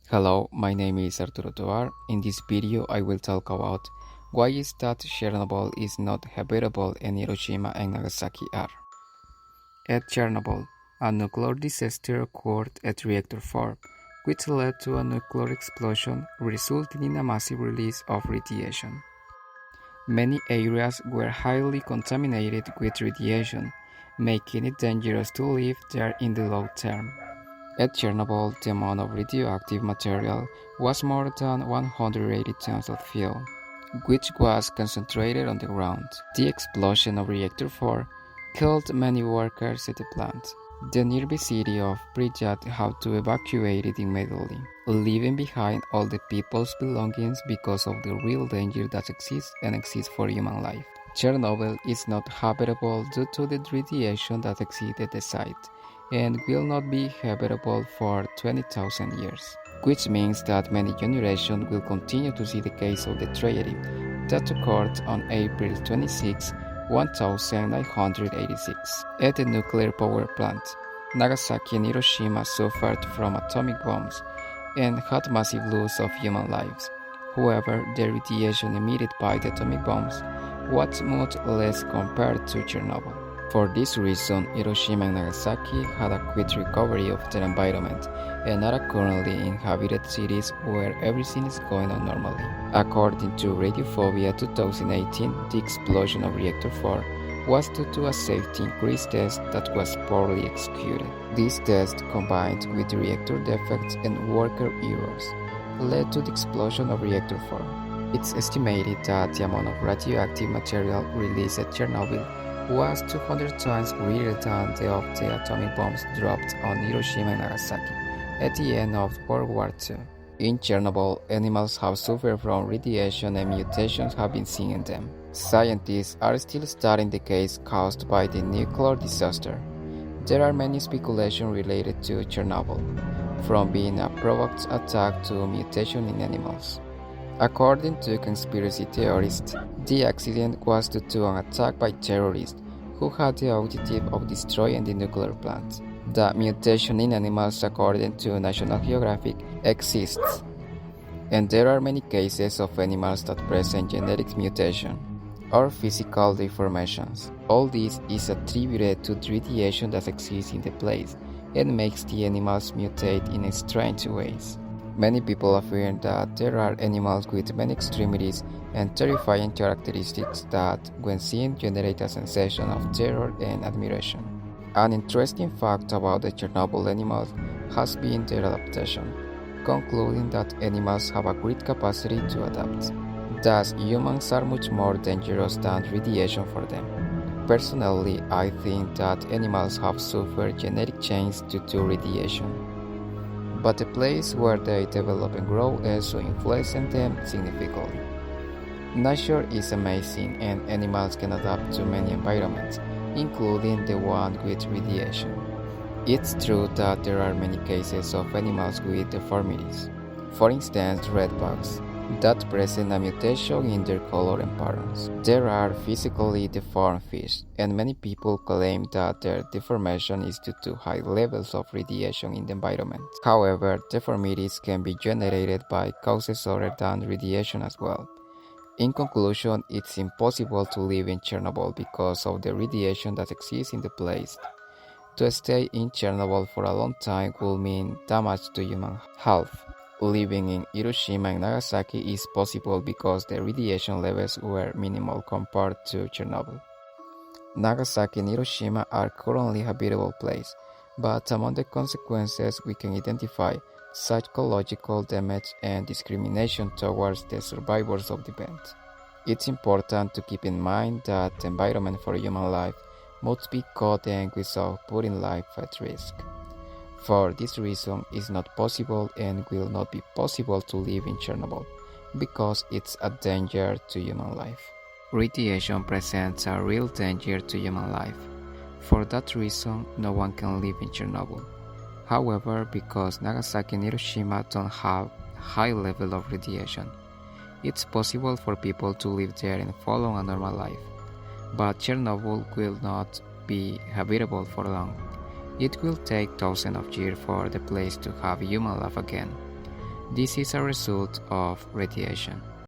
Hello, my name is Arturo Tovar. In this video, I will talk about why is that Chernobyl is not habitable and Hiroshima and Nagasaki are. At Chernobyl, a nuclear disaster occurred at Reactor 4, which led to a nuclear explosion resulting in a massive release of radiation. Many areas were highly contaminated with radiation, making it dangerous to live there in the long term. At Chernobyl, the amount of radioactive material was more than 180 tons of fuel, which was concentrated on the ground. The explosion of Reactor 4 killed many workers at the plant. The nearby city of Pripyat had to evacuate it immediately, leaving behind all the people's belongings because of the real danger that exists for human life. Chernobyl is not habitable due to the radiation that exists at the site, and will not be habitable for 20,000 years, which means that many generations will continue to see the case of the tragedy that occurred on April 26, 1986, at the nuclear power plant. Nagasaki and Hiroshima suffered from atomic bombs and had massive loss of human lives. However, the radiation emitted by the atomic bombs was much less compared to Chernobyl. For this reason, Hiroshima and Nagasaki had a quick recovery of their environment and are currently inhabited cities where everything is going on normally. According to Radiophobia 2018, the explosion of Reactor 4 was due to a safety increase test that was poorly executed. This test, combined with the reactor defects and worker errors, led to the explosion of Reactor 4. It's estimated that the amount of radioactive material released at Chernobyl was 200 times greater than the of the atomic bombs dropped on Hiroshima and Nagasaki at the end of World War II. In Chernobyl, animals have suffered from radiation and mutations have been seen in them. Scientists are still studying the case caused by the nuclear disaster. There are many speculations related to Chernobyl, from being a provoked attack to mutation in animals. According to conspiracy theorists, the accident was due to an attack by terrorists who had the objective of destroying the nuclear plant. The mutation in animals, according to National Geographic, exists, and there are many cases of animals that present genetic mutation or physical deformations. All this is attributed to the radiation that exists in the place and makes the animals mutate in strange ways. Many people affirm that there are animals with many extremities and terrifying characteristics that, when seen, generate a sensation of terror and admiration. An interesting fact about the Chernobyl animals has been their adaptation, concluding that animals have a great capacity to adapt. Thus, humans are much more dangerous than radiation for them. Personally, I think that animals have suffered genetic change due to radiation, but the place where they develop and grow also influences them significantly. Nature is amazing and animals can adapt to many environments, including the one with radiation. It's true that there are many cases of animals with deformities, for instance redbugs, that present a mutation in their color and patterns. There are physically deformed fish, and many people claim that their deformation is due to high levels of radiation in the environment. However, deformities can be generated by causes other than radiation as well. In conclusion, it's impossible to live in Chernobyl because of the radiation that exists in the place. To stay in Chernobyl for a long time will mean damage to human health. Living in Hiroshima and Nagasaki is possible because the radiation levels were minimal compared to Chernobyl. Nagasaki and Hiroshima are currently habitable places, but among the consequences we can identify psychological damage and discrimination towards the survivors of the event. It's important to keep in mind that the environment for human life must be contained without putting life at risk. For this reason, it's not possible and will not be possible to live in Chernobyl, because it's a danger to human life. Radiation presents a real danger to human life. For that reason, no one can live in Chernobyl. However, because Nagasaki and Hiroshima don't have a high level of radiation, it's possible for people to live there and follow a normal life. But Chernobyl will not be habitable for long. It will take thousands of years for the place to have human life again. This is a result of radiation.